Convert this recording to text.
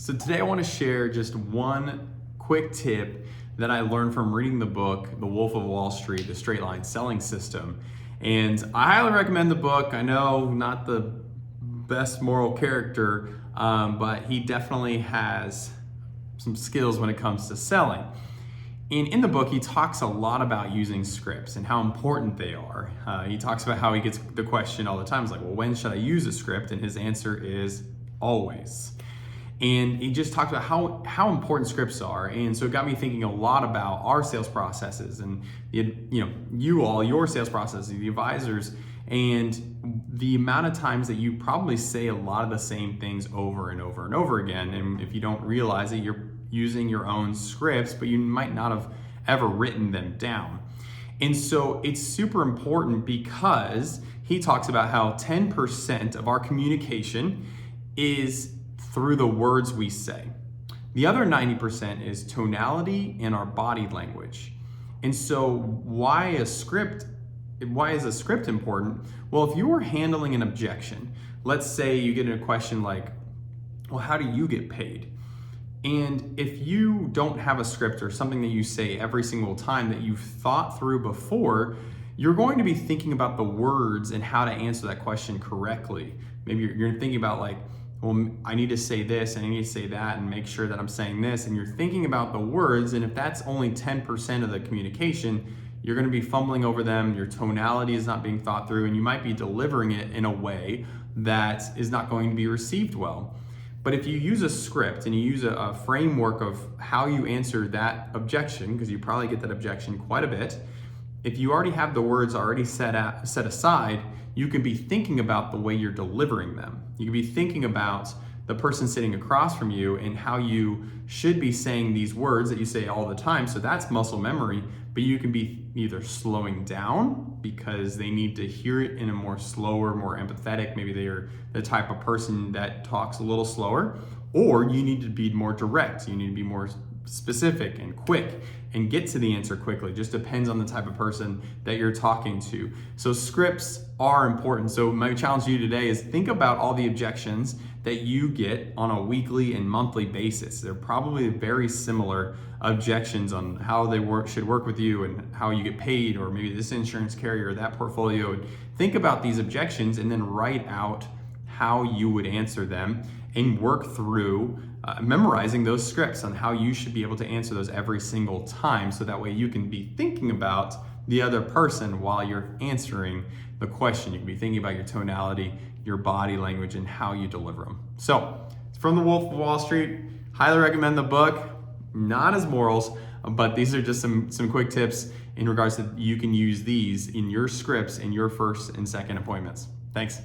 So today I want to share just one quick tip that I learned from reading the book, The Wolf of Wall Street, The Straight Line Selling System. And I highly recommend the book. I know not the best moral character, but he definitely has some skills when it comes to selling. And in the book, he talks a lot about using scripts and how important they are. He talks about how he gets the question all the time. It's like, well, when should I use a script? And his answer is always. And he just talked about how important scripts are. And so it got me thinking a lot about our sales processes and your sales processes, the advisors, and the amount of times that you probably say a lot of the same things over and over and over again. And if you don't realize it, you're using your own scripts, but you might not have ever written them down. And so it's super important because he talks about how 10% of our communication is through the words we say. The other 90% is tonality and our body language. And so why is a script important? Well, if you are handling an objection, let's say you get a question like, well, how do you get paid? And if you don't have a script or something that you say every single time that you've thought through before, you're going to be thinking about the words and how to answer that question correctly. Maybe you're thinking about like, well, I need to say this and I need to say that and make sure that I'm saying this. And you're thinking about the words. And if that's only 10% of the communication, you're going to be fumbling over them. Your tonality is not being thought through, and you might be delivering it in a way that is not going to be received well. But if you use a script and you use a framework of how you answer that objection, because you probably get that objection quite a bit, if you already have the words already set aside, you can be thinking about the way you're delivering them. You can be thinking about the person sitting across from you and how you should be saying these words that you say all the time. So that's muscle memory, but you can be either slowing down because they need to hear it in a more slower, more empathetic, maybe they're the type of person that talks a little slower, or you need to be more direct. You need to be more specific and quick and get to the answer quickly. Just depends on the type of person that you're talking to. So scripts are important. So my challenge to you today is think about all the objections that you get on a weekly and monthly basis. They're probably very similar objections on how they should work with you and how you get paid, or maybe this insurance carrier or that portfolio. Think about these objections and then write out how you would answer them and work through memorizing those scripts on how you should be able to answer those every single time, so that way you can be thinking about the other person while you're answering the question. You can be thinking about your tonality, your body language, and how you deliver them. So it's from The Wolf of Wall Street. Highly recommend the book. Not as morals, but these are just some quick tips in regards to you can use these in your scripts in your first and second appointments. Thanks.